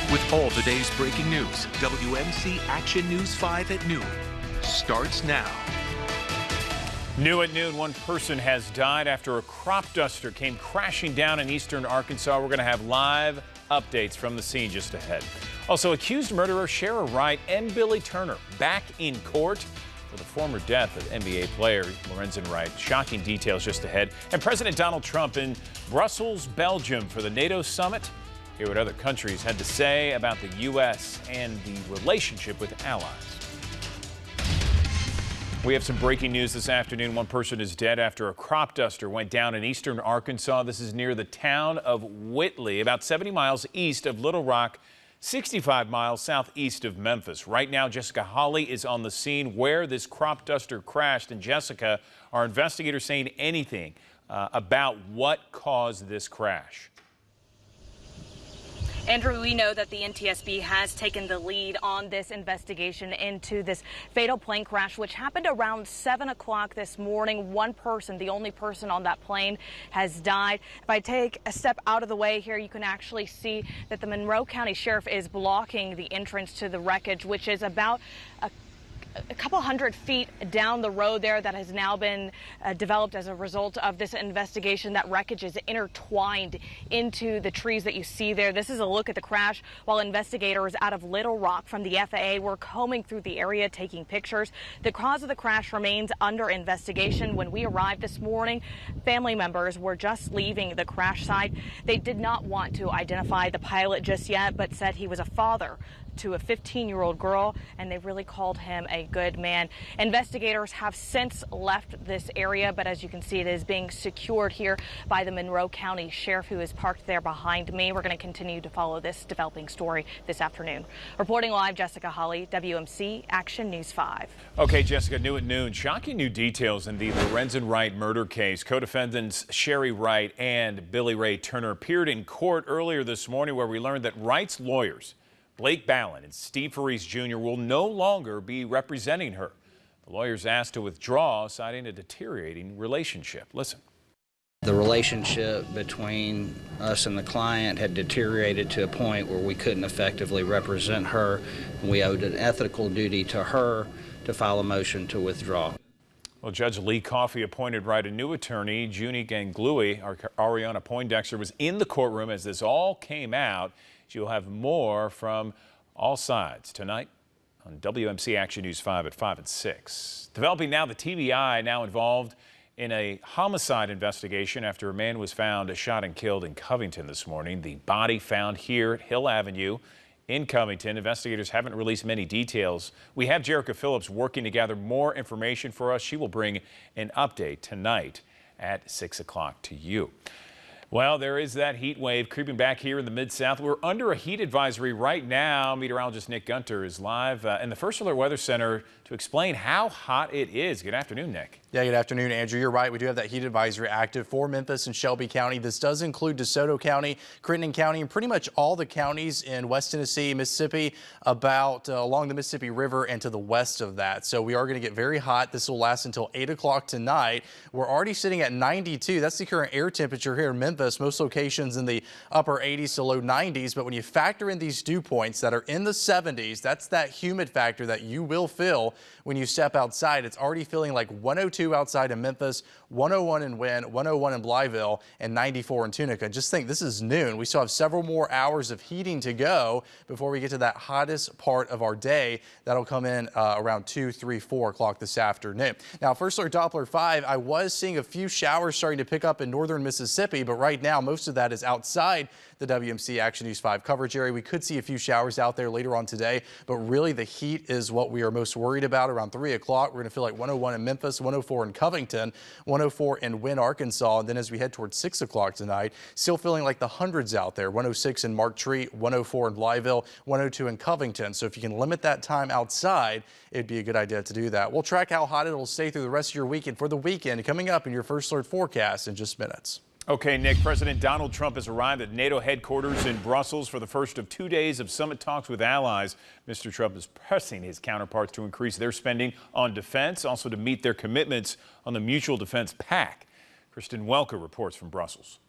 With all today's breaking news, WMC Action News 5 at noon starts now. New at noon, one person has died after a crop duster came crashing down in eastern Arkansas. We're going to have live updates from the scene just ahead. Also, accused murderer Shara Wright and Billy Turner back in court for the former death of NBA player Lorenzen Wright. Shocking details just ahead. And President Donald Trump in Brussels, Belgium for the NATO summit. Hear what other countries had to say about the U.S. and the relationship with allies. We have some breaking news this afternoon. One person is dead after a crop duster went down in eastern Arkansas. This is near the town of Whitley, about 70 miles east of Little Rock, 65 miles southeast of Memphis. Right now, Jessica Holly is on the scene where this crop duster crashed. And Jessica, are investigators saying anything about what caused this crash? Andrew, we know that the NTSB has taken the lead on this investigation into this fatal plane crash, which happened around 7 o'clock this morning. One person, the only person on that plane, has died. If I take a step out of the way here, you can actually see that the Monroe County Sheriff is blocking the entrance to the wreckage, which is about a couple hundred feet down the road there. That has now been developed as a result of this investigation. That wreckage is intertwined into the trees that you see there. This is a look at the crash while investigators out of Little Rock from the FAA were combing through the area taking pictures. The cause of the crash remains under investigation. When we arrived this morning, family members were just leaving the crash site. They did not want to identify the pilot just yet, but said he was a father to a 15-year-old girl, and they really called him a good man. Investigators have since left this area, but as you can see, it is being secured here by the Monroe County Sheriff, who is parked there behind me. We're going to continue to follow this developing story this afternoon. Reporting live, Jessica Holly, WMC Action News 5. Okay, Jessica, new at noon. Shocking new details in the Lorenzen Wright murder case. Co-defendants Shari Wright and Billy Ray Turner appeared in court earlier this morning, where we learned that Wright's lawyers, Blake Ballin and Steve Faris Jr., will no longer be representing her. The lawyers asked to withdraw, citing a deteriorating relationship. Listen. The relationship between us and the client had deteriorated to a point where we couldn't effectively represent her, and we owed an ethical duty to her to file a motion to withdraw. Well, Judge Lee Coffey appointed Wright a new attorney. Junie Ganglui, Ariana Poindexter, was in the courtroom as this all came out. You'll have more from all sides tonight on WMC Action News 5 at 5 and 6. Developing now, the TBI now involved in a homicide investigation after a man was found shot and killed in Covington this morning. The body found here at Hill Avenue in Covington. Investigators haven't released many details. We have Jerica Phillips working to gather more information for us. She will bring an update tonight at 6 o'clock to you. Well, there is that heat wave creeping back here in the Mid-South. We're under a heat advisory right now. Meteorologist Nick Gunter is live in the First Alert Weather Center to explain how hot it is. Good afternoon, Nick. Yeah, good afternoon, Andrew. You're right. We do have that heat advisory active for Memphis and Shelby County. This does include DeSoto County, Crittenden County, and pretty much all the counties in West Tennessee, Mississippi, about along the Mississippi River and to the west of that. So we are going to get very hot. This will last until 8 o'clock tonight. We're already sitting at 92. That's the current air temperature here in Memphis. Most locations in the upper 80s to low 90s. But when you factor in these dew points that are in the 70s, that's that humid factor that you will feel when you step outside. It's already feeling like 102 outside in Memphis, 101 in Wynn, 101 in Blytheville, and 94 in Tunica. Just think, this is noon. We still have several more hours of heating to go before we get to that hottest part of our day. That'll come in around 2, 3, 4 o'clock this afternoon. Now, First Alert Doppler 5, I was seeing a few showers starting to pick up in northern Mississippi, but right now most of that is outside the WMC Action News 5 coverage area. We could see a few showers out there later on today, but really the heat is what we are most worried about. Around 3 o'clock, we're going to feel like 101 in Memphis, 104 in Covington, 104 in Wynn, Arkansas. And then as we head towards 6 o'clock tonight, still feeling like the hundreds out there. 106 in Mark Tree, 104 in Blytheville, 102 in Covington. So if you can limit that time outside, it'd be a good idea to do that. We'll track how hot it'll stay through the rest of your weekend for the weekend coming up in your First Alert forecast in just minutes. Okay, Nick, President Donald Trump has arrived at NATO headquarters in Brussels for the first of 2 days of summit talks with allies. Mr. Trump is pressing his counterparts to increase their spending on defense, also to meet their commitments on the Mutual Defense Pact. Kristen Welker reports from Brussels.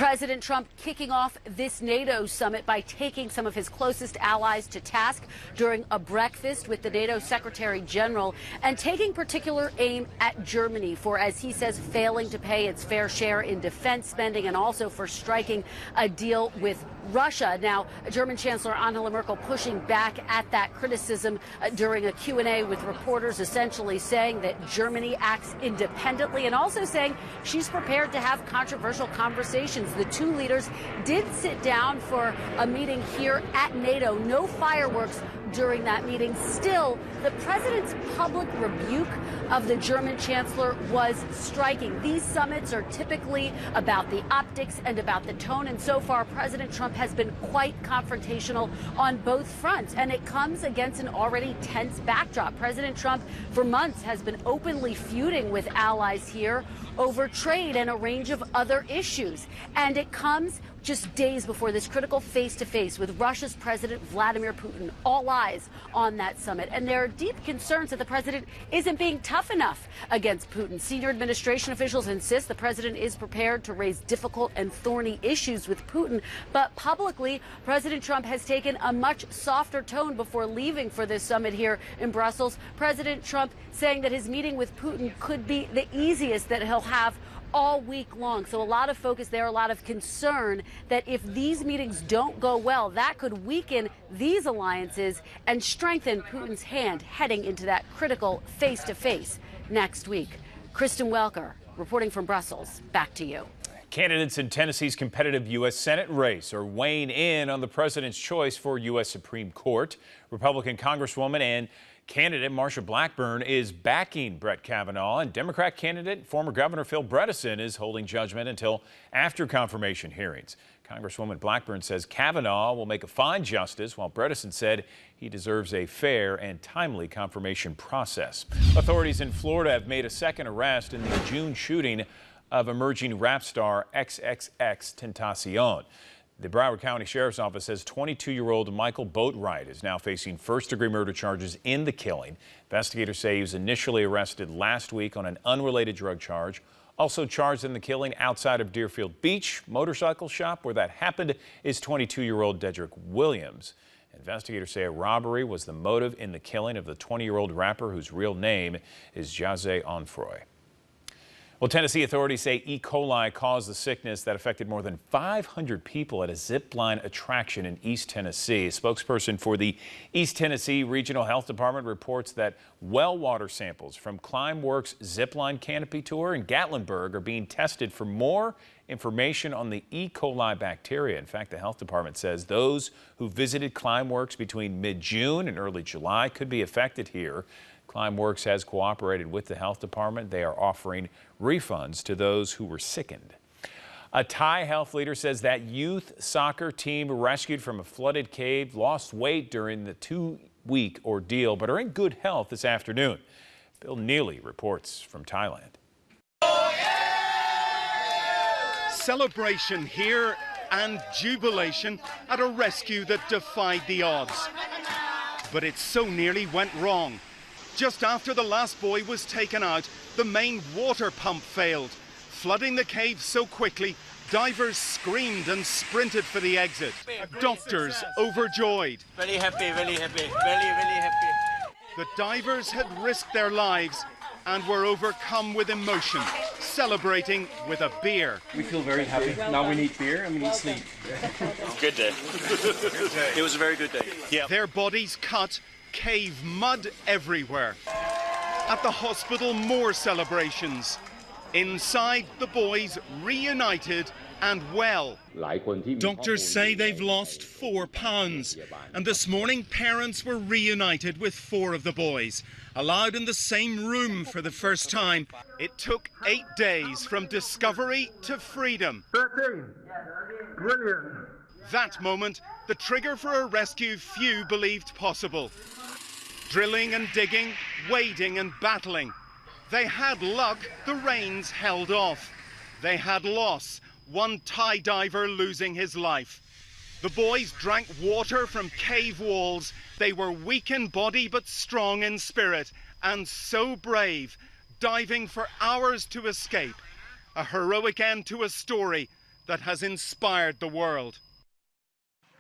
President Trump kicking off this NATO summit by taking some of his closest allies to task during a breakfast with the NATO Secretary General and taking particular aim at Germany for, as he says, failing to pay its fair share in defense spending and also for striking a deal with Russia. Now, German Chancellor Angela Merkel pushing back at that criticism during a Q&A with reporters, essentially saying that Germany acts independently and also saying she's prepared to have controversial conversations. The two leaders did sit down for a meeting here at NATO. No fireworks during that meeting. Still, the president's public rebuke of the German chancellor was striking. These summits are typically about the optics and about the tone, and so far President Trump has been quite confrontational on both fronts, and it comes against an already tense backdrop. President Trump for months has been openly feuding with allies here over trade and a range of other issues, and it comes just days before this critical face-to-face with Russia's President Vladimir Putin. All eyes on that summit. And there are deep concerns that the president isn't being tough enough against Putin. Senior administration officials insist the president is prepared to raise difficult and thorny issues with Putin. But publicly, President Trump has taken a much softer tone before leaving for this summit here in Brussels. President Trump saying that his meeting with Putin could be the easiest that he'll have all week long. So a lot of focus there, a lot of concern that if these meetings don't go well, that could weaken these alliances and strengthen Putin's hand heading into that critical face-to-face next week. Kristen Welker, reporting from Brussels. Back to you. Candidates in Tennessee's competitive U.S. Senate race are weighing in on the president's choice for U.S. Supreme Court. Republican Congresswoman and candidate Marsha Blackburn is backing Brett Kavanaugh, and Democrat candidate former Governor Phil Bredesen is holding judgment until after confirmation hearings. Congresswoman Blackburn says Kavanaugh will make a fine justice, while Bredesen said he deserves a fair and timely confirmation process. Authorities in Florida have made a second arrest in the June shooting of emerging rap star XXXTentacion. The Broward County Sheriff's Office says 22-year-old Michael Boatwright is now facing first-degree murder charges in the killing. Investigators say he was initially arrested last week on an unrelated drug charge. Also charged in the killing outside of Deerfield Beach motorcycle shop where that happened is 22-year-old Dedrick Williams. Investigators say a robbery was the motive in the killing of the 20-year-old rapper whose real name is Jazé Onfroy. Well, Tennessee authorities say E. coli caused the sickness that affected more than 500 people at a zip line attraction in East Tennessee. A spokesperson for the East Tennessee Regional Health Department reports that well water samples from Climeworks zipline canopy tour in Gatlinburg are being tested for more information on the E. coli bacteria. In fact, the health department says those who visited Climeworks between mid-June and early July could be affected here. Climeworks has cooperated with the health department. They are offering refunds to those who were sickened. A Thai health leader says that youth soccer team rescued from a flooded cave lost weight during the 2-week ordeal, but are in good health this afternoon. Bill Neely reports from Thailand. Celebration here and jubilation at a rescue that defied the odds. But it so nearly went wrong. Just after the last boy was taken out, the main water pump failed. Flooding the cave so quickly, divers screamed and sprinted for the exit. Doctors overjoyed. Very happy, very happy, very happy. The divers had risked their lives and were overcome with emotion, celebrating with a beer. We feel very happy. Now we need beer and we need sleep. Good day. It was a very good day. Yeah. Their bodies cut, cave mud everywhere. At the hospital, more celebrations. Inside, the boys reunited and well. Doctors say they've lost 4 pounds. And this morning, parents were reunited with 4 of the boys, allowed in the same room for the first time. It took 8 days from discovery to freedom. 13. Brilliant. That moment, the trigger for a rescue few believed possible. Drilling and digging, wading and battling. They had luck, the rains held off. They had loss, one Thai diver losing his life. The boys drank water from cave walls. They were weak in body but strong in spirit, and so brave, diving for hours to escape. A heroic end to a story that has inspired the world.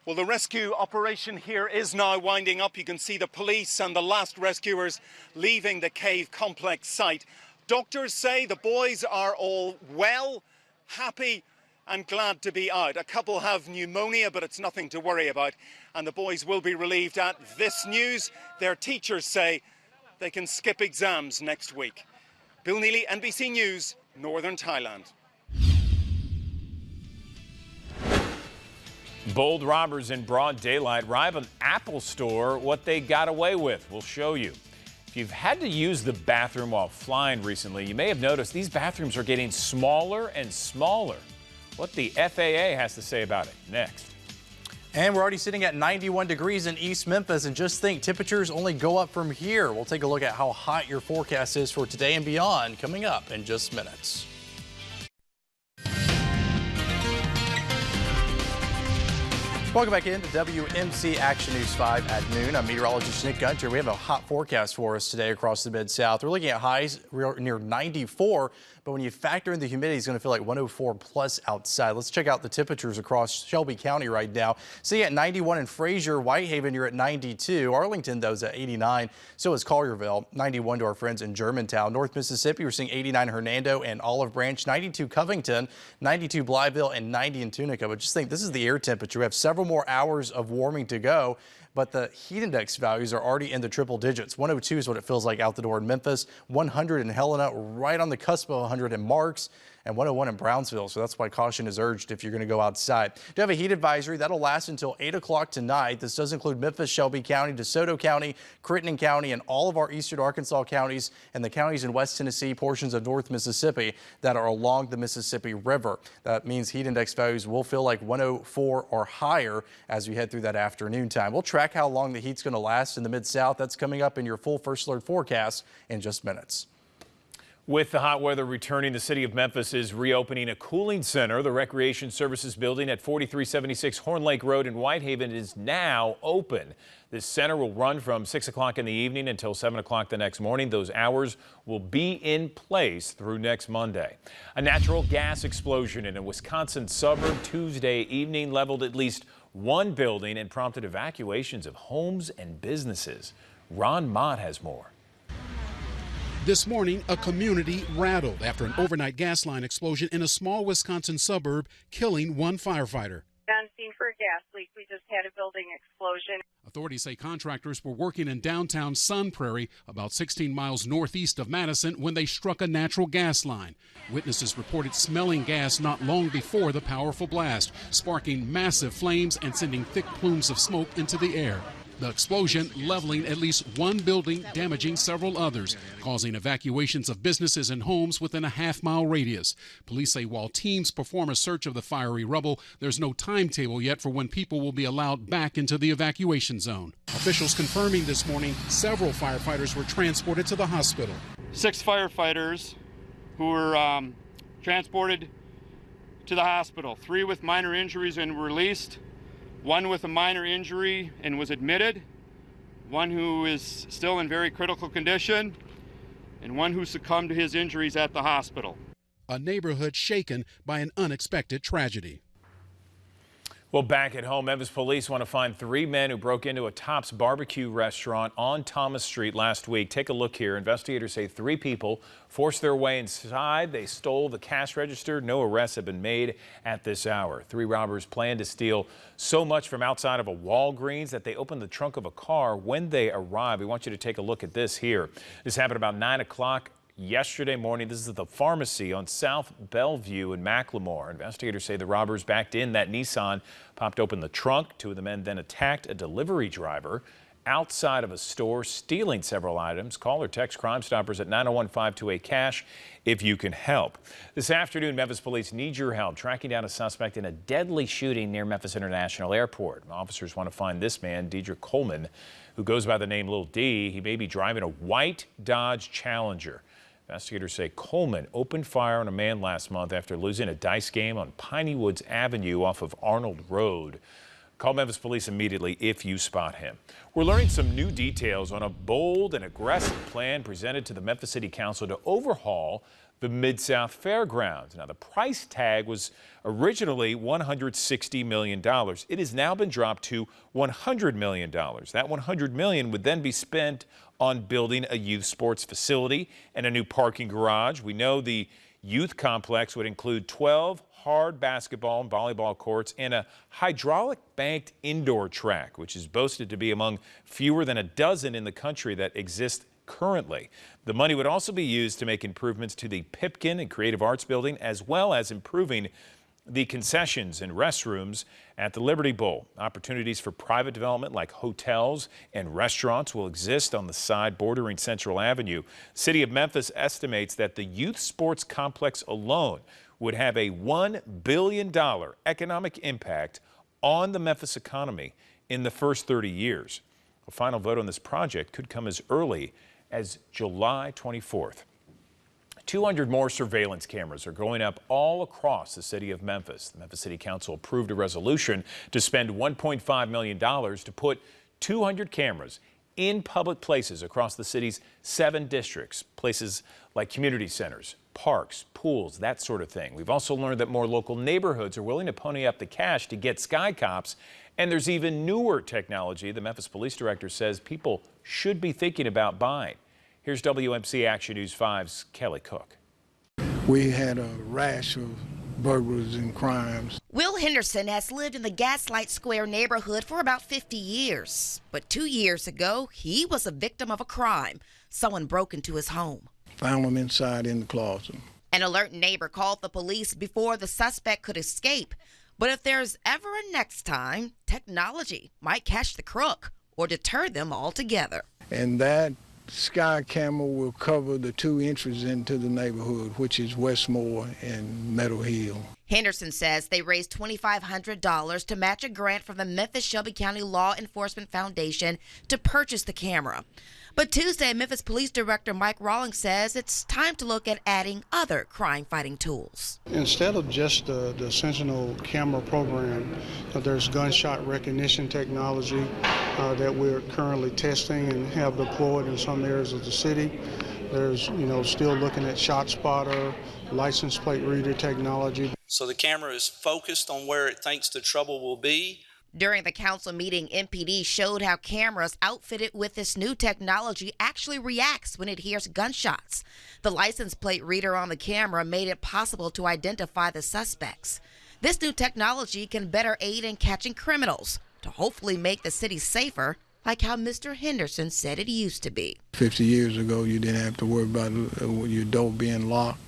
Well, the rescue operation here is now winding up. You can see the police and the last rescuers leaving the cave complex site. Doctors say the boys are all well, happy and glad to be out. A couple have pneumonia, but it's nothing to worry about. And the boys will be relieved at this news. Their teachers say they can skip exams next week. Bill Neely, NBC News, Northern Thailand. Bold robbers in broad daylight rob an Apple store. What they got away with, we'll show you. If you've had to use the bathroom while flying recently, you may have noticed these bathrooms are getting smaller and smaller. What the FAA has to say about it next. And we're already sitting at 91 degrees in East Memphis, and just think temperatures only go up from here. We'll take a look at how hot your forecast is for today and beyond coming up in just minutes. Welcome back into WMC Action News 5 at noon. I'm meteorologist Nick Gunter. We have a hot forecast for us today across the Mid-South. We're looking at highs near 94, but when you factor in the humidity, it's going to feel like 104 plus outside. Let's check out the temperatures across Shelby County right now. See at 91 in Frazier, Whitehaven, you're at 92. Arlington, though, is at 89. So is Collierville. 91 to our friends in Germantown. North Mississippi, we're seeing 89 Hernando and Olive Branch, 92 Covington, 92 Blytheville, and 90 in Tunica. But just think, this is the air temperature. We have several more hours of warming to go, but the heat index values are already in the triple digits. 102 is what it feels like out the door in Memphis, 100 in Helena, right on the cusp of 100 in Marks, and 101 in Brownsville. So that's why caution is urged if you're going to go outside. We do have a heat advisory that'll last until 8 o'clock tonight. This does include Memphis, Shelby County, DeSoto County, Crittenden County, and all of our eastern Arkansas counties and the counties in West Tennessee, portions of North Mississippi that are along the Mississippi River. That means heat index values will feel like 104 or higher as we head through that afternoon time. We'll track how long the heat's going to last in the Mid-South. That's coming up in your full first alert forecast in just minutes. With the hot weather returning, the city of Memphis is reopening a cooling center. The Recreation Services building at 4376 Horn Lake Road in Whitehaven is now open. This center will run from 6 o'clock in the evening until 7 o'clock the next morning. Those hours will be in place through next Monday. A natural gas explosion in a Wisconsin suburb Tuesday evening leveled at least one building and prompted evacuations of homes and businesses. Ron Mott has more. This morning, a community rattled after an overnight gas line explosion in a small Wisconsin suburb, killing one firefighter. On scene for a gas leak. We just had a building explosion. Authorities say contractors were working in downtown Sun Prairie, about 16 miles northeast of Madison, when they struck a natural gas line. Witnesses reported smelling gas not long before the powerful blast, sparking massive flames and sending thick plumes of smoke into the air. The explosion leveling at least one building, damaging several others, causing evacuations of businesses and homes within a half-mile radius. Police say while teams perform a search of the fiery rubble, there's no timetable yet for when people will be allowed back into the evacuation zone. Officials confirming this morning several firefighters were transported to the hospital. 6 firefighters who were transported to the hospital. 3 with minor injuries and were released. 1 with a minor injury and was admitted, 1 who is still in very critical condition, and 1 who succumbed to his injuries at the hospital. A neighborhood shaken by an unexpected tragedy. Well, back at home, Memphis police want to find 3 men who broke into a Tops barbecue restaurant on Thomas Street last week. Take a look here. Investigators say 3 people forced their way inside. They stole the cash register. No arrests have been made at this hour. 3 robbers plan to steal so much from outside of a Walgreens that they opened the trunk of a car when they arrived. We want you to take a look at this here. This happened about 9 o'clock. Yesterday morning. This is at the pharmacy on South Bellevue in Macklemore. Investigators say the robbers backed in that Nissan, popped open the trunk. 2 of the men then attacked a delivery driver outside of a store, stealing several items. Call or text Crime Stoppers at 901-528-CASH if you can help. This afternoon, Memphis police need your help tracking down a suspect in a deadly shooting near Memphis International Airport. Officers want to find this man, Dedrick Coleman, who goes by the name Lil D. He may be driving a white Dodge Challenger. Investigators say Coleman opened fire on a man last month after losing a dice game on Piney Woods Avenue off of Arnold Road. Call Memphis police immediately if you spot him. We're learning some new details on a bold and aggressive plan presented to the Memphis City Council to overhaul the Mid-South Fairgrounds. Now, the price tag was originally $160 million. It has now been dropped to $100 million. That $100 million would then be spent on building a youth sports facility and a new parking garage. We know the youth complex would include 12 hard basketball and volleyball courts and a hydraulic banked indoor track, which is boasted to be among fewer than a dozen in the country that exist currently. The money would also be used to make improvements to the Pipkin and Creative Arts building, as well as improving the concessions and restrooms at the Liberty Bowl. Opportunities for private development like hotels and restaurants will exist on the side bordering Central Avenue. City of Memphis estimates that the youth sports complex alone would have a $1 billion economic impact on the Memphis economy in the first 30 years. A final vote on this project could come as early as July 24th. 200 more surveillance cameras are going up all across the city of Memphis. The Memphis City Council approved a resolution to spend $1.5 million to put 200 cameras in public places across the city's 7 districts, places like community centers, parks, pools, that sort of thing. We've also learned that more local neighborhoods are willing to pony up the cash to get sky cops, and there's even newer technology the Memphis Police Director says people should be thinking about buying. Here's WMC Action News 5's Kelly Cook. We had a rash of burglaries and crimes. Will Henderson has lived in the Gaslight Square neighborhood for about 50 years. But 2 years ago, he was a victim of a crime. Someone broke into his home. Found him inside in the closet. An alert neighbor called the police before the suspect could escape. But if there's ever a next time, technology might catch the crook or deter them altogether. And that sky camera will cover the 2 entries into the neighborhood, which is Westmore and Meadow Hill. Henderson says they raised $2,500 to match a grant from the Memphis-Shelby County Law Enforcement Foundation to purchase the camera. But Tuesday, Memphis Police Director Mike Rawlings says it's time to look at adding other crime-fighting tools. Instead of just the Sentinel camera program, there's gunshot recognition technology that we're currently testing and have deployed in some areas of the city. There's, still looking at shot spotter, license plate reader technology. So the camera is focused on where it thinks the trouble will be. During the council meeting, MPD showed how cameras outfitted with this new technology actually reacts when it hears gunshots. The license plate reader on the camera made it possible to identify the suspects. This new technology can better aid in catching criminals to hopefully make the city safer, like how Mr. Henderson said it used to be. 50 years ago, you didn't have to worry about your door being locked.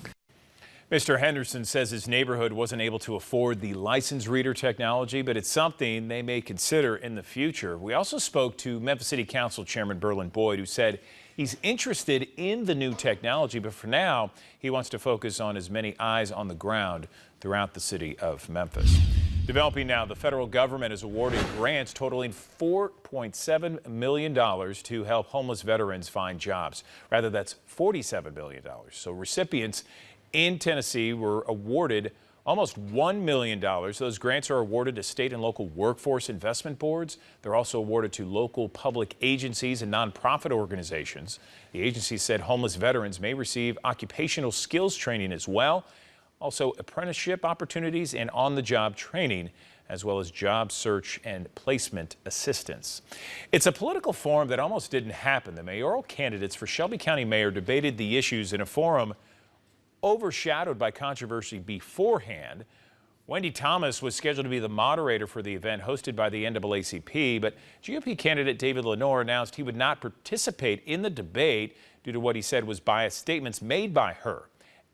Mr. Henderson says his neighborhood wasn't able to afford the license reader technology, but it's something they may consider in the future. We also spoke to Memphis City Council Chairman Berlin Boyd, who said he's interested in the new technology, but for now, he wants to focus on as many eyes on the ground throughout the city of Memphis. Developing now, the federal government is awarding grants totaling $4.7 million to help homeless veterans find jobs. Rather, that's $47 million. So recipients in Tennessee were awarded almost $1 million. Those grants are awarded to state and local workforce investment boards. They're also awarded to local public agencies and nonprofit organizations. The agency said homeless veterans may receive occupational skills training as well, also apprenticeship opportunities and on-the-job training, as well as job search and placement assistance. It's a political forum that almost didn't happen. The mayoral candidates for Shelby County Mayor debated the issues in a forum overshadowed by controversy beforehand. Wendy Thomas was scheduled to be the moderator for the event hosted by the NAACP, but GOP candidate David Lenore announced he would not participate in the debate due to what he said was biased statements made by her.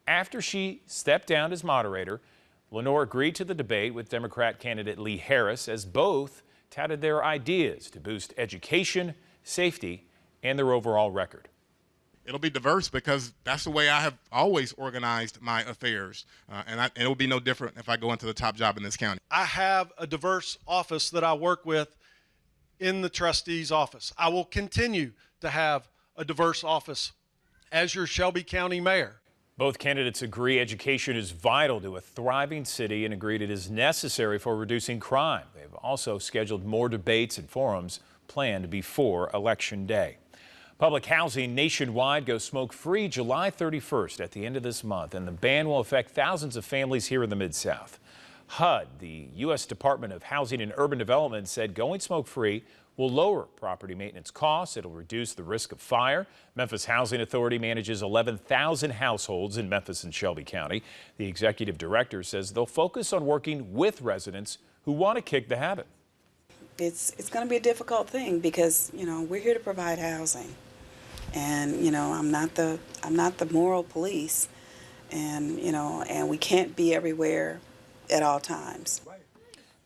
After she stepped down as moderator, Lenore agreed to the debate with Democrat candidate Lee Harris, as both touted their ideas to boost education, safety, and their overall record. It'll be diverse because that's the way I have always organized my affairs, and it will be no different if I go into the top job in this county. I have a diverse office that I work with in the trustee's office. I will continue to have a diverse office as your Shelby County mayor. Both candidates agree education is vital to a thriving city and agreed it is necessary for reducing crime. They've also scheduled more debates and forums planned before Election Day. Public housing nationwide goes smoke-free July 31st at the end of this month, and the ban will affect thousands of families here in the Mid-South. HUD, the U.S. Department of Housing and Urban Development, said going smoke-free will lower property maintenance costs. It'll reduce the risk of fire. Memphis Housing Authority manages 11,000 households in Memphis and Shelby County. The executive director says they'll focus on working with residents who want to kick the habit. It's going to be a difficult thing because, we're here to provide housing. And, I'm not the moral police, and, and we can't be everywhere at all times.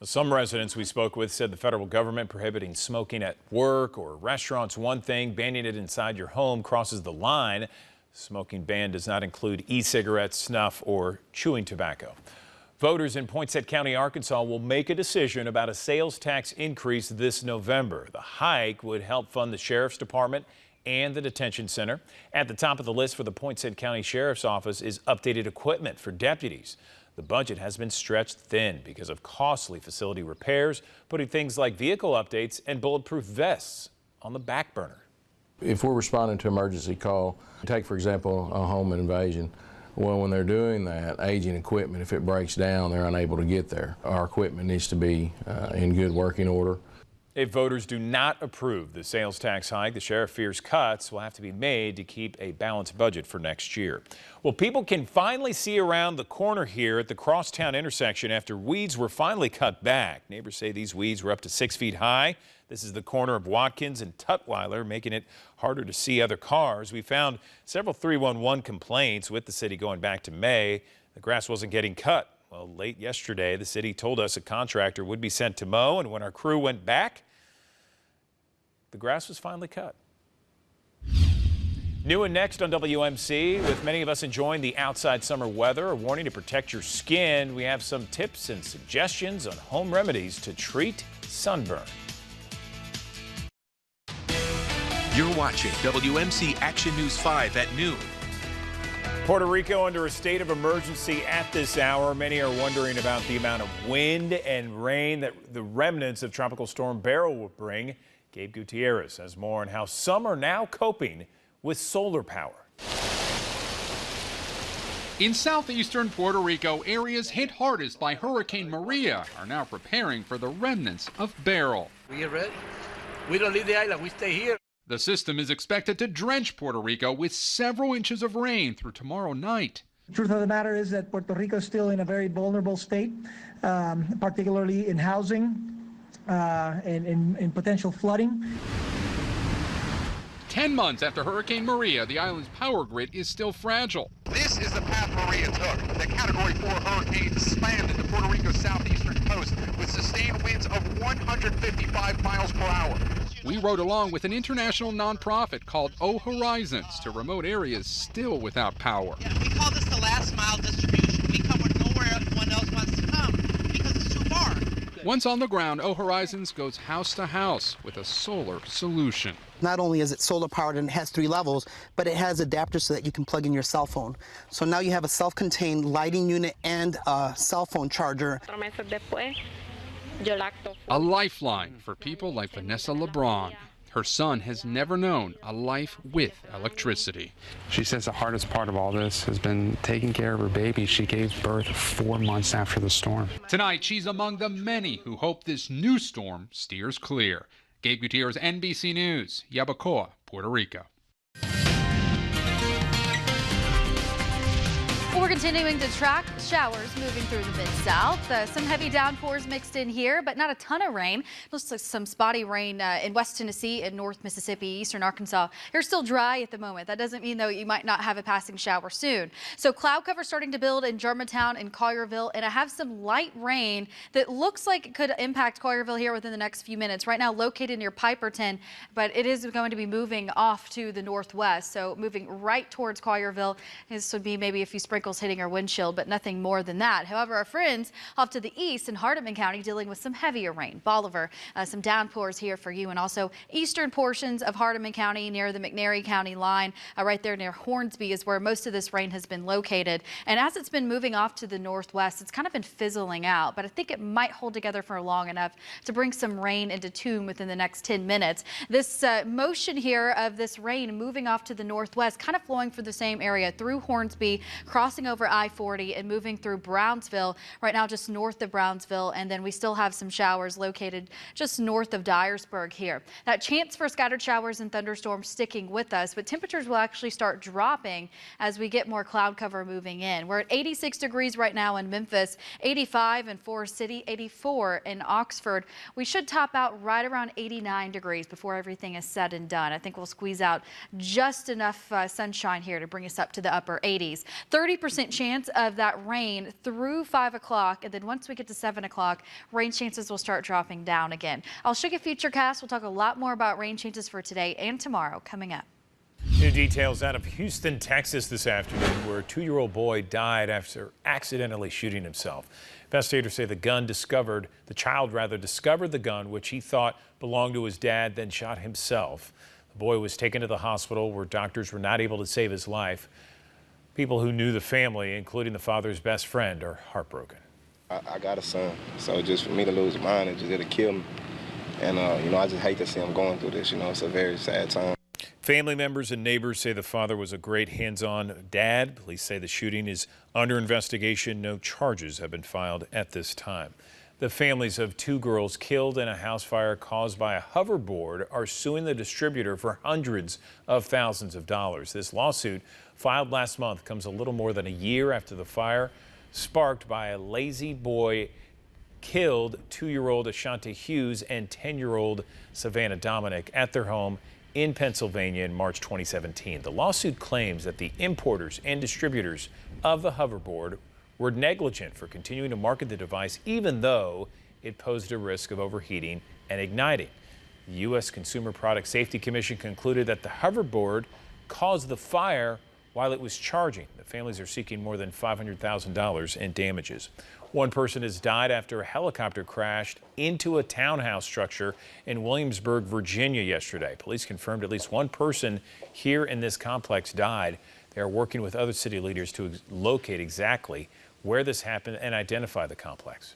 Some residents we spoke with said the federal government prohibiting smoking at work or restaurants one thing, banning it inside your home crosses the line. The smoking ban does not include e-cigarettes, snuff, or chewing tobacco. Voters in Poinsett County, Arkansas will make a decision about a sales tax increase this November. The hike would help fund the Sheriff's Department and the detention center. At the top of the list for the Poinsett County Sheriff's Office is updated equipment for deputies. The budget has been stretched thin because of costly facility repairs, putting things like vehicle updates and bulletproof vests on the back burner. If we're responding to an emergency call, take for example a home invasion, well, when they're doing that, aging equipment, if it breaks down, they're unable to get there. Our equipment needs to be in good working order. If voters do not approve the sales tax hike, the sheriff fears cuts will have to be made to keep a balanced budget for next year. Well, people can finally see around the corner here at the Crosstown intersection after weeds were finally cut back. Neighbors say these weeds were up to 6 feet high. This is the corner of Watkins and Tutwiler, making it harder to see other cars. We found several 311 complaints with the city going back to May. The grass wasn't getting cut. Well, late yesterday, the city told us a contractor would be sent to mow, and when our crew went back, the grass was finally cut. New and next on WMC, with many of us enjoying the outside summer weather, a warning to protect your skin, we have some tips and suggestions on home remedies to treat sunburn. You're watching WMC Action News 5 at noon. Puerto Rico under a state of emergency at this hour. Many are wondering about the amount of wind and rain that the remnants of Tropical Storm Beryl will bring. Gabe Gutierrez has more on how some are now coping with solar power. In southeastern Puerto Rico, areas hit hardest by Hurricane Maria are now preparing for the remnants of Beryl. We are ready. We don't leave the island. We stay here. The system is expected to drench Puerto Rico with several inches of rain through tomorrow night. The truth of the matter is that Puerto Rico is still in a very vulnerable state, particularly in housing and in potential flooding. 10 months after Hurricane Maria, the island's power grid is still fragile. This is the path Maria took. The Category 4 hurricane slammed into Puerto Rico's southeastern coast with sustained winds of 155 miles per hour. We rode along with an international nonprofit called O Horizons to remote areas still without power. Yeah, we call this the last mile distribution. We come where nowhere else wants to come because it's too far. Once on the ground, O Horizons goes house to house with a solar solution. Not only is it solar powered and it has 3 levels, but it has adapters so that you can plug in your cell phone. So now you have a self-contained lighting unit and a cell phone charger. A lifeline for people like Vanessa LeBron. Her son has never known a life with electricity. She says the hardest part of all this has been taking care of her baby. She gave birth 4 months after the storm. Tonight, she's among the many who hope this new storm steers clear. Gabe Gutierrez, NBC News, Yabucoa, Puerto Rico. Well, we're continuing to track showers moving through the Mid-South. Some heavy downpours mixed in here, but not a ton of rain. Looks like some spotty rain in West Tennessee and North Mississippi, Eastern Arkansas. They're still dry at the moment. That doesn't mean, though, you might not have a passing shower soon. So cloud cover starting to build in Germantown and Collierville, and I have some light rain that looks like it could impact Collierville here within the next few minutes. Right now located near Piperton, but it is going to be moving off to the northwest, so moving right towards Collierville. This would be maybe a few sprinkles sprinkles hitting our windshield, but nothing more than that. However, our friends off to the east in Hardeman County dealing with some heavier rain. Bolivar, some downpours here for you, and also eastern portions of Hardeman County near the McNairy County line, right there near Hornsby is where most of this rain has been located. And as it's been moving off to the northwest, it's kind of been fizzling out, but I think it might hold together for long enough to bring some rain into tune within the next 10 minutes. This motion here of this rain moving off to the northwest, kind of flowing for the same area through Hornsby, crossing over I-40 and moving through Brownsville, right now just north of Brownsville, and then we still have some showers located just north of Dyersburg here. That chance for scattered showers and thunderstorms sticking with us, but temperatures will actually start dropping as we get more cloud cover moving in. We're at 86 degrees right now in Memphis, 85 in Forest City, 84 in Oxford. We should top out right around 89 degrees before everything is said and done. I think we'll squeeze out just enough sunshine here to bring us up to the upper 80s. 30% chance of that rain through 5 o'clock, and then once we get to 7 o'clock, rain chances will start dropping down again. I'll show you Futurecast. We'll talk a lot more about rain chances for today and tomorrow coming up. New details out of Houston, Texas this afternoon, where a 2-year-old boy died after accidentally shooting himself. Investigators say the child discovered the gun, which he thought belonged to his dad, then shot himself. The boy was taken to the hospital where doctors were not able to save his life. People who knew the family, including the father's best friend, are heartbroken. I got a son, so just for me to lose mine, it'll kill me. And, I just hate to see him going through this. It's a very sad time. Family members and neighbors say the father was a great hands-on dad. Police say the shooting is under investigation. No charges have been filed at this time. The families of 2 girls killed in a house fire caused by a hoverboard are suing the distributor for hundreds of thousands of dollars. This lawsuit, filed last month, comes a little more than a year after the fire sparked by a lazy boy killed 2-year-old Ashante Hughes and 10-year-old Savannah Dominic at their home in Pennsylvania in March 2017. The lawsuit claims that the importers and distributors of the hoverboard were negligent for continuing to market the device even though it posed a risk of overheating and igniting. The U.S. Consumer Product Safety Commission concluded that the hoverboard caused the fire while it was charging. The families are seeking more than $500,000 in damages. One person has died after a helicopter crashed into a townhouse structure in Williamsburg, Virginia yesterday. Police confirmed at least one person here in this complex died. They are working with other city leaders to locate exactly where this happened and identify the complex.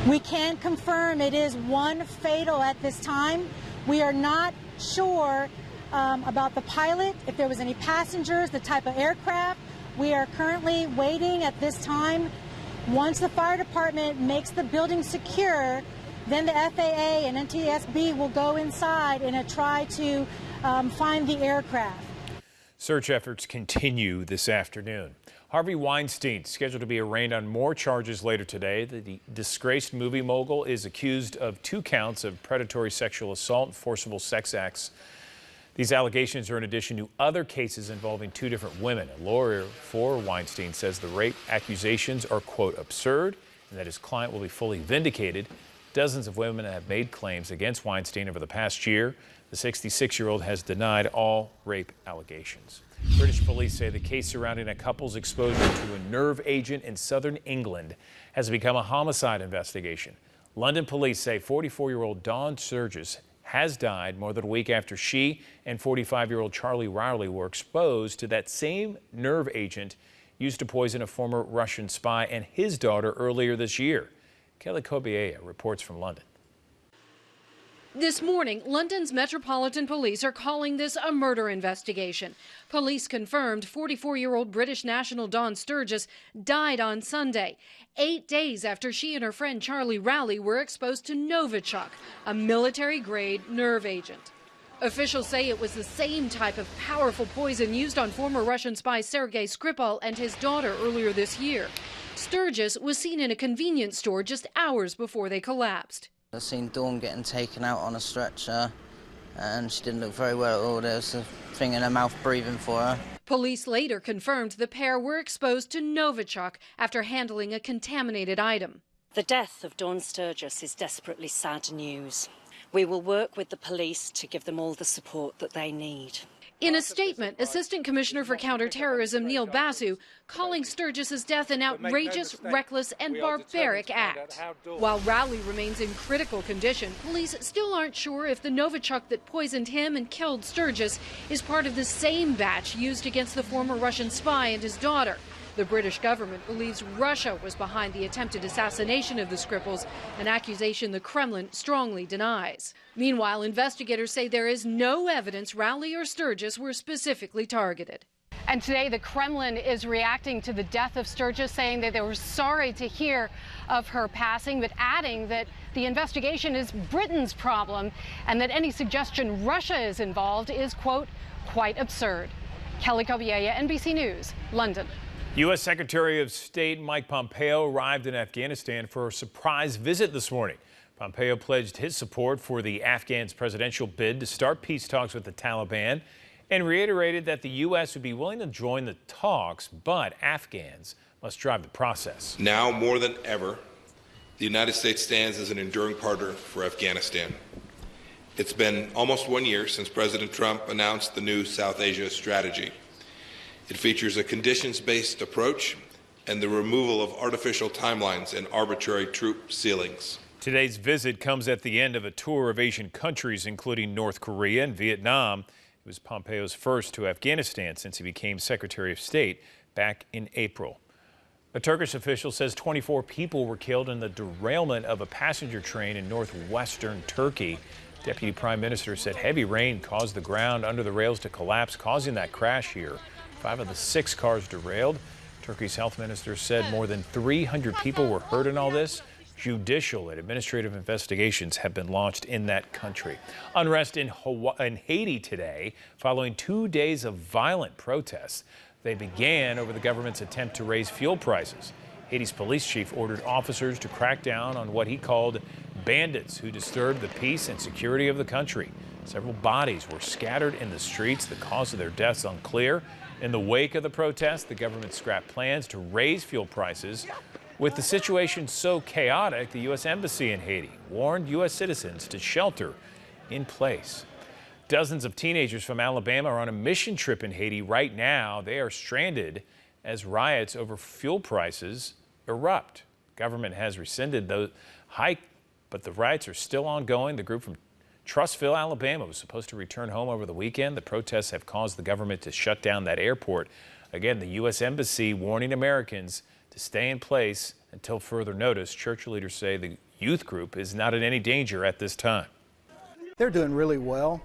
We can confirm it is one fatal at this time. We are not sure about the pilot, if there was any passengers, the type of aircraft. We are currently waiting at this time. Once the fire department makes the building secure, then the FAA and NTSB will go inside and try to find the aircraft. Search efforts continue this afternoon. Harvey Weinstein scheduled to be arraigned on more charges later today. The disgraced movie mogul is accused of 2 counts of predatory sexual assault and forcible sex acts. These allegations are in addition to other cases involving 2 different women. A lawyer for Weinstein says the rape accusations are, quote, absurd, and that his client will be fully vindicated. Dozens of women have made claims against Weinstein over the past year. The 66-year-old has denied all rape allegations. British police say the case surrounding a couple's exposure to a nerve agent in southern England has become a homicide investigation. London police say 44-year-old Dawn Sturgis has died more than a week after she and 45-year-old Charlie Rowley were exposed to that same nerve agent used to poison a former Russian spy and his daughter earlier this year. Kelly Kobiea reports from London. This morning, London's Metropolitan Police are calling this a murder investigation. Police confirmed 44-year-old British national Dawn Sturgis died on Sunday, 8 days after she and her friend Charlie Rowley were exposed to Novichok, a military-grade nerve agent. Officials say it was the same type of powerful poison used on former Russian spy Sergei Skripal and his daughter earlier this year. Sturgis was seen in a convenience store just hours before they collapsed. I seen Dawn getting taken out on a stretcher, and she didn't look very well at all. There was a thing in her mouth breathing for her. Police later confirmed the pair were exposed to Novichok after handling a contaminated item. The death of Dawn Sturgis is desperately sad news. We will work with the police to give them all the support that they need. In a statement, Assistant Commissioner for Counterterrorism Neil Basu calling Sturgis's death an outrageous, reckless, and barbaric act. While Rowley remains in critical condition, police still aren't sure if the Novichok that poisoned him and killed Sturgis is part of the same batch used against the former Russian spy and his daughter. The British government believes Russia was behind the attempted assassination of the Skripals, an accusation the Kremlin strongly denies. Meanwhile, investigators say there is no evidence Rowley or Sturgis were specifically targeted. And today, the Kremlin is reacting to the death of Sturgis, saying that they were sorry to hear of her passing, but adding that the investigation is Britain's problem and that any suggestion Russia is involved is, quote, quite absurd. Kelly Kobiella, NBC News, London. U.S. Secretary of State Mike Pompeo arrived in Afghanistan for a surprise visit this morning. Pompeo pledged his support for the Afghans' presidential bid to start peace talks with the Taliban and reiterated that the U.S. would be willing to join the talks, but Afghans must drive the process. Now more than ever, the United States stands as an enduring partner for Afghanistan. It's been almost 1 year since President Trump announced the new South Asia strategy. It features a conditions-based approach and the removal of artificial timelines and arbitrary troop ceilings. Today's visit comes at the end of a tour of Asian countries, including North Korea and Vietnam. It was Pompeo's first to Afghanistan since he became Secretary of State back in April. A Turkish official says 24 people were killed in the derailment of a passenger train in northwestern Turkey. Deputy Prime Minister said heavy rain caused the ground under the rails to collapse, causing that crash here. 5 of the 6 cars derailed. Turkey's health minister said more than 300 people were hurt in all this. Judicial and administrative investigations have been launched in that country. Unrest in Haiti today following 2 days of violent protests. They began over the government's attempt to raise fuel prices. Haiti's police chief ordered officers to crack down on what he called bandits who disturbed the peace and security of the country. Several bodies were scattered in the streets. The cause of their deaths unclear. In the wake of the protest, the government scrapped plans to raise fuel prices. With the situation so chaotic, the U.S. Embassy in Haiti warned U.S. citizens to shelter in place. Dozens of teenagers from Alabama are on a mission trip in Haiti right now. They are stranded as riots over fuel prices erupt. Government has rescinded the hike, but the riots are still ongoing. The group from Trussville, Alabama was supposed to return home over the weekend. The protests have caused the government to shut down that airport. Again, the U.S. Embassy warning Americans to stay in place until further notice. Church leaders say the youth group is not in any danger at this time. They're doing really well.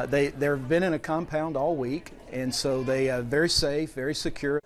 They've been in a compound all week, and so they are very safe, very secure.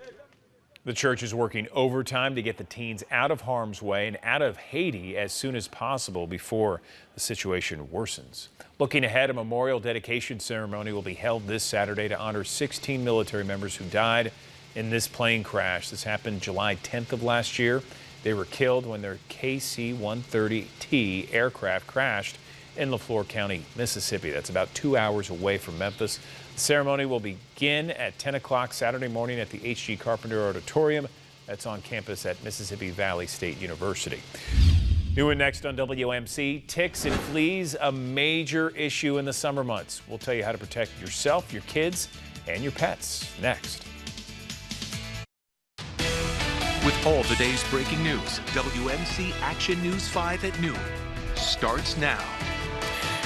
The church is working overtime to get the teens out of harm's way and out of Haiti as soon as possible before the situation worsens. Looking ahead, a memorial dedication ceremony will be held this Saturday to honor 16 military members who died in this plane crash. This happened July 10th of last year. They were killed when their KC-130T aircraft crashed in LaFleur County, Mississippi. That's about 2 hours away from Memphis. The ceremony will begin at 10 o'clock Saturday morning at the H.G. Carpenter Auditorium. That's on campus at Mississippi Valley State University. New and next on WMC, ticks and fleas, a major issue in the summer months. We'll tell you how to protect yourself, your kids, and your pets next. With all today's breaking news, WMC Action News 5 at noon starts now.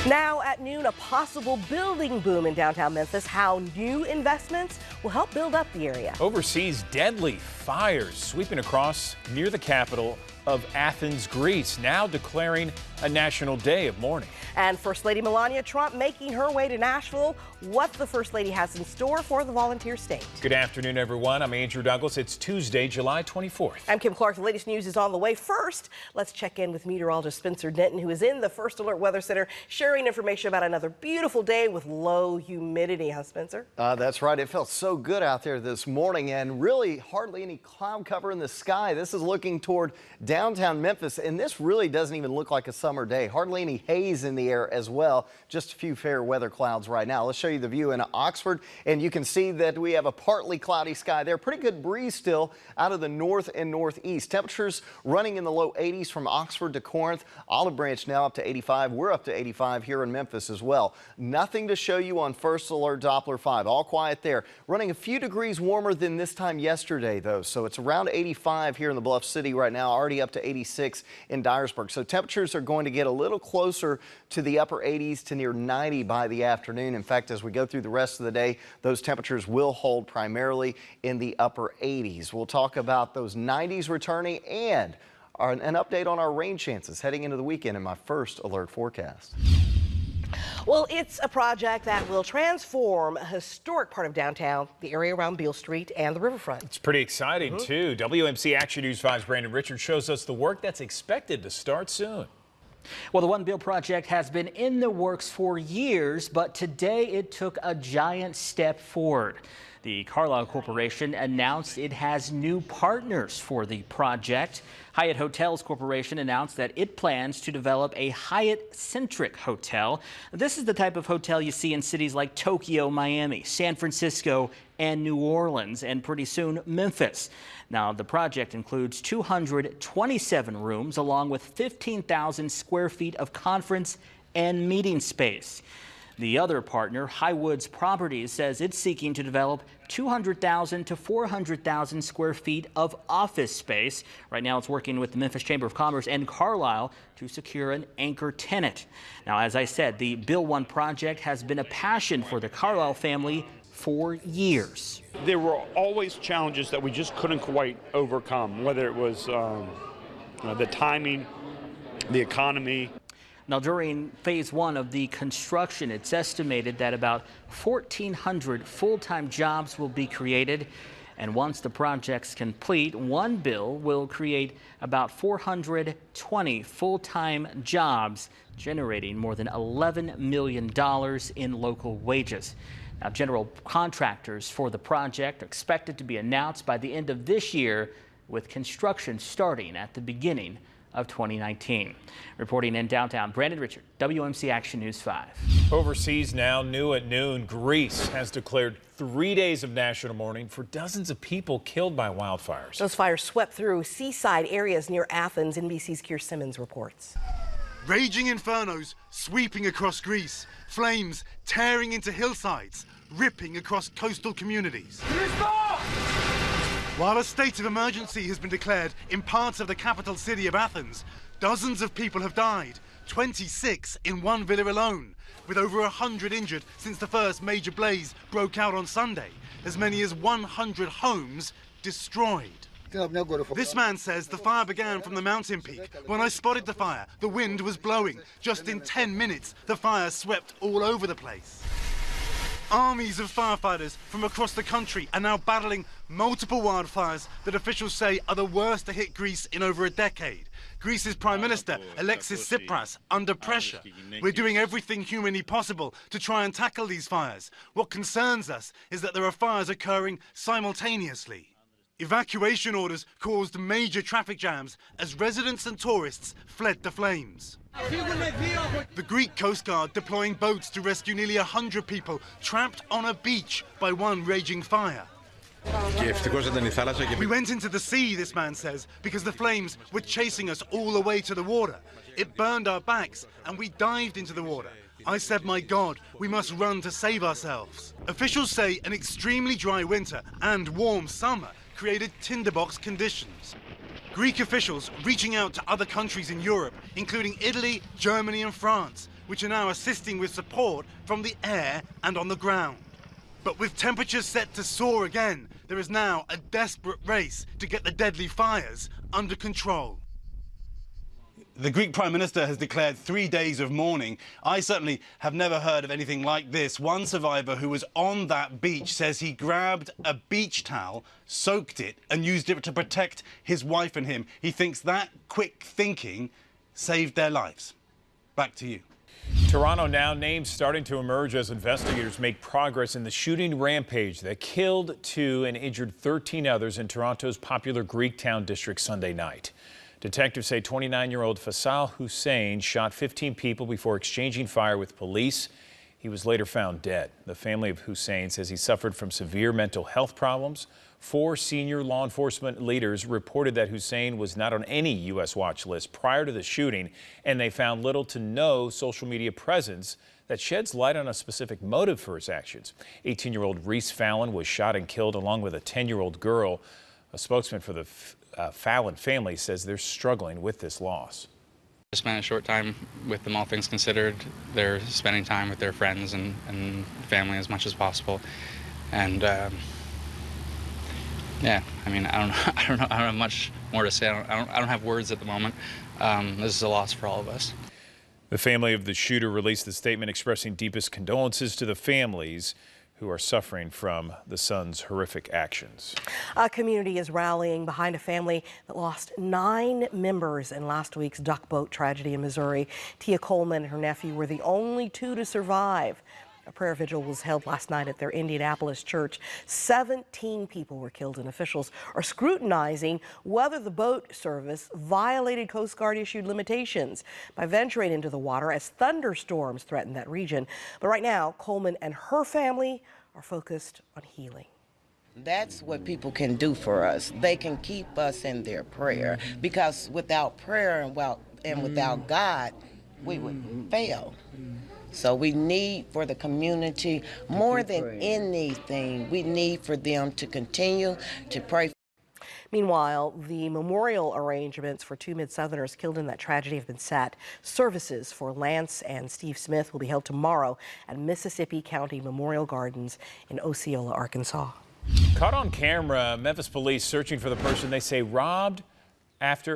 Now at noon, a possible building boom in downtown Memphis. How new investments will help build up the area. Overseas, deadly fires sweeping across near the capital of Athens, Greece, now declaring a national day of mourning. And First Lady Melania Trump making her way to Nashville. What the First Lady has in store for the volunteer state. Good afternoon, everyone. I'm Andrew Douglas. It's Tuesday, July 24th. I'm Kim Clark. The latest news is on the way. First, let's check in with meteorologist Spencer Denton, who is in the First Alert Weather Center, sharing information about another beautiful day with low humidity. Huh, Spencer? That's right. It felt so good out there this morning and really hardly any cloud cover in the sky. This is looking toward down downtown Memphis, and this really doesn't even look like a summer day. Hardly any haze in the air as well. Just a few fair weather clouds right now. Let's show you the view in Oxford, and you can see that we have a partly cloudy sky there. Pretty good breeze still out of the north and northeast. Temperatures running in the low 80s from Oxford to Corinth. Olive Branch now up to 85. We're up to 85 here in Memphis as well. Nothing to show you on First Alert Doppler 5. All quiet there. Running a few degrees warmer than this time yesterday, though. So it's around 85 here in the Bluff City right now, already up to 86 in Dyersburg. So temperatures are going to get a little closer to the upper 80s to near 90 by the afternoon. In fact, as we go through the rest of the day, those temperatures will hold primarily in the upper 80s. We'll talk about those 90s returning and an update on our rain chances heading into the weekend in my First Alert forecast. Well, it's a project that will transform a historic part of downtown, the area around Beale Street and the riverfront. It's pretty exciting, too. WMC Action News 5's Brandon Richards shows us the work that's expected to start soon. Well, the One Beale project has been in the works for years, but today it took a giant step forward. The Carlyle Corporation announced it has new partners for the project. Hyatt Hotels Corporation announced that it plans to develop a Hyatt-centric hotel. This is the type of hotel you see in cities like Tokyo, Miami, San Francisco, and New Orleans, and pretty soon Memphis. Now, the project includes 227 rooms along with 15,000 square feet of conference and meeting space. The other partner, Highwoods Properties, says it's seeking to develop 200,000 to 400,000 square feet of office space. Right now, it's working with the Memphis Chamber of Commerce and Carlyle to secure an anchor tenant. Now, as I said, the Bill 1 project has been a passion for the Carlyle family for years. There were always challenges that we just couldn't quite overcome, whether it was the timing, the economy. Now, during phase 1 of the construction, it's estimated that about 1,400 full-time jobs will be created. And once the project's complete, One Bill will create about 420 full-time jobs, generating more than $11 million in local wages. Now, general contractors for the project are expected to be announced by the end of this year, with construction starting at the beginning of 2019. Reporting in downtown, Brandon Richard, WMC Action News 5. Overseas now, new at noon, Greece has declared 3 days of national mourning for dozens of people killed by wildfires. Those fires swept through seaside areas near Athens. NBC's Keir Simmons reports. Raging infernos sweeping across Greece, flames tearing into hillsides, ripping across coastal communities. While a state of emergency has been declared in parts of the capital city of Athens, dozens of people have died, 26 in one villa alone, with over 100 injured since the first major blaze broke out on Sunday, as many as 100 homes destroyed. This man says the fire began from the mountain peak. When I spotted the fire, the wind was blowing. Just in 10 minutes, the fire swept all over the place. Armies of firefighters from across the country are now battling multiple wildfires that officials say are the worst to hit Greece in over a decade. Greece's Prime Minister, Alexis Tsipras, under pressure. We're doing everything humanly possible to try and tackle these fires. What concerns us is that there are fires occurring simultaneously. Evacuation orders caused major traffic jams as residents and tourists fled the flames. The Greek Coast Guard deploying boats to rescue nearly 100 people trapped on a beach by one raging fire. We went into the sea, this man says, because the flames were chasing us all the way to the water. It burned our backs and we dived into the water. I said, my God, we must run to save ourselves. Officials say an extremely dry winter and warm summer created tinderbox conditions. Greek officials reaching out to other countries in Europe, including Italy, Germany and France, which are now assisting with support from the air and on the ground. But with temperatures set to soar again, there is now a desperate race to get the deadly fires under control. The Greek Prime Minister has declared 3 days of mourning. I certainly have never heard of anything like this. One survivor who was on that beach says he grabbed a beach towel, soaked it, and used it to protect his wife and him. He thinks that quick thinking saved their lives. Back to you. Toronto now, names starting to emerge as investigators make progress in the shooting rampage that killed 2 and injured 13 others in Toronto's popular Greektown district Sunday night. Detectives say 29-year-old Faisal Hussein shot 15 people before exchanging fire with police. He was later found dead. The family of Hussein says he suffered from severe mental health problems. 4 senior law enforcement leaders reported that Hussein was not on any U.S. watch list prior to the shooting, and they found little to no social media presence that sheds light on a specific motive for his actions. 18-year-old Reese Fallon was shot and killed along with a 10-year-old girl. A spokesman for the Fallon family says they're struggling with this loss. I spent a short time with them, all things considered. They're spending time with their friends and family as much as possible. And yeah, I mean, I don't have much more to say. I don't have words at the moment. This is a loss for all of us. The family of the shooter released a statement expressing deepest condolences to the families who are suffering from the son's horrific actions. A community is rallying behind a family that lost 9 members in last week's duck boat tragedy in Missouri. Tia Coleman and her nephew were the only 2 to survive. A prayer vigil was held last night at their Indianapolis church. 17 people were killed, and officials are scrutinizing whether the boat service violated Coast Guard issued limitations by venturing into the water as thunderstorms threaten that region. But right now, Coleman and her family are focused on healing. That's what people can do for us. They can keep us in their prayer, because without prayer and without God, we would fail. So we need for the community, more than anything, we need for them to continue to pray. Meanwhile, the memorial arrangements for 2 Mid-Southerners killed in that tragedy have been set. Services for Lance and Steve Smith will be held tomorrow at Mississippi County Memorial Gardens in Osceola, Arkansas. Caught on camera, Memphis police searching for the person they say robbed at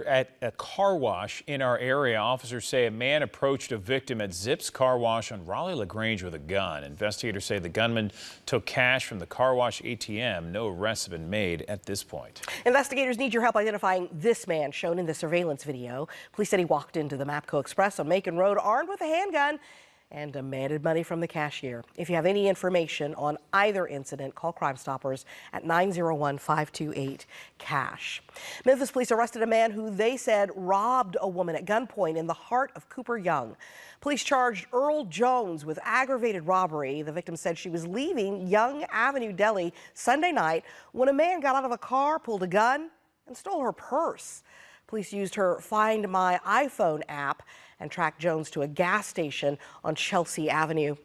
a car wash in our area. Officers say a man approached a victim at Zips Car Wash on Raleigh-LaGrange with a gun. Investigators say the gunman took cash from the car wash ATM. No arrests have been made at this point. Investigators need your help identifying this man shown in the surveillance video. Police said he walked into the Mapco Express on Macon Road armed with a handgun and demanded money from the cashier. If you have any information on either incident, call Crime Stoppers at 901-528-CASH. Memphis police arrested a man who they said robbed a woman at gunpoint in the heart of Cooper Young. Police charged Earl Jones with aggravated robbery. The victim said she was leaving Young Avenue Deli Sunday night when a man got out of a car, pulled a gun, and stole her purse. Police used her Find My iPhone app and tracked Jones to a gas station on Chelsea Avenue.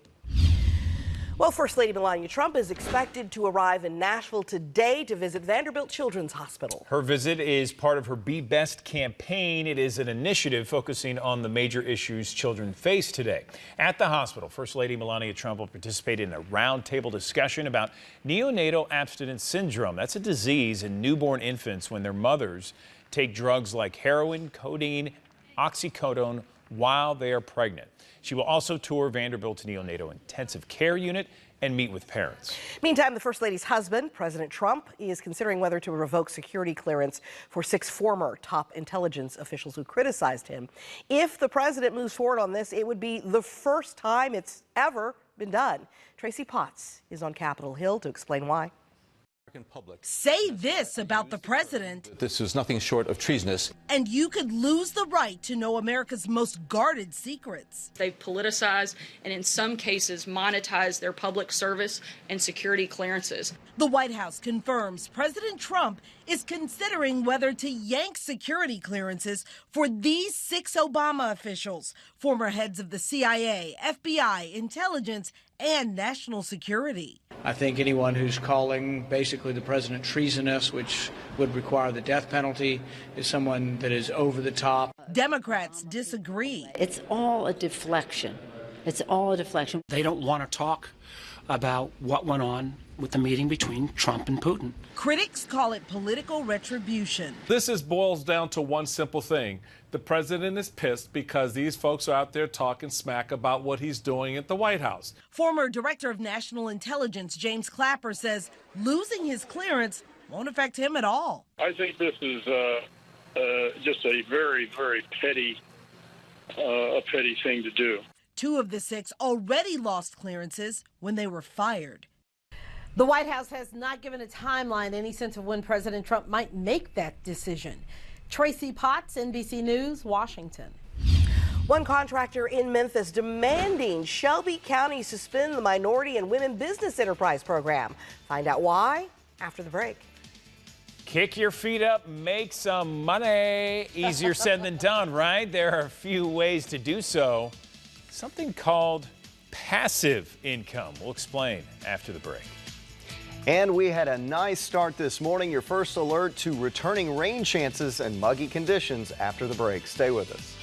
Well, First Lady Melania Trump is expected to arrive in Nashville today to visit Vanderbilt Children's Hospital. Her visit is part of her Be Best campaign. It is an initiative focusing on the major issues children face today. At the hospital, First Lady Melania Trump will participate in a roundtable discussion about neonatal abstinence syndrome. That's a disease in newborn infants when their mothers take drugs like heroin, codeine, oxycodone while they are pregnant. She will also tour Vanderbilt's neonatal intensive care unit and meet with parents. Meantime, the First Lady's husband, President Trump, is considering whether to revoke security clearance for 6 former top intelligence officials who criticized him. If the president moves forward on this, it would be the first time it's ever been done. Tracy Potts is on Capitol Hill to explain why. Say this about the president, this is nothing short of treasonous, and you could lose the right to know America's most guarded secrets. They've politicized and in some cases monetized their public service and security clearances. The White House confirms President Trump is considering whether to yank security clearances for these 6 Obama officials, former heads of the CIA, FBI, intelligence, and national security. I think anyone who's calling basically the president treasonous, which would require the death penalty, is someone that is over the top. Democrats disagree. It's all a deflection. It's all a deflection. They don't want to talk about what went on with the meeting between Trump and Putin. Critics call it political retribution. This boils down to one simple thing. The president is pissed because these folks are out there talking smack about what he's doing at the White House. Former Director of National Intelligence James Clapper says losing his clearance won't affect him at all. I think this is just a very, very petty thing to do. 2 of the 6 already lost clearances when they were fired. The White House has not given a timeline, any sense of when President Trump might make that decision. Tracy Potts, NBC News, Washington. One contractor in Memphis demanding Shelby County suspend the Minority and Women Business Enterprise Program. Find out why after the break. Kick your feet up, make some money. Easier said than done, right? There are a few ways to do so. Something called passive income. We'll explain after the break. And we had a nice start this morning. Your first alert to returning rain chances and muggy conditions after the break. Stay with us.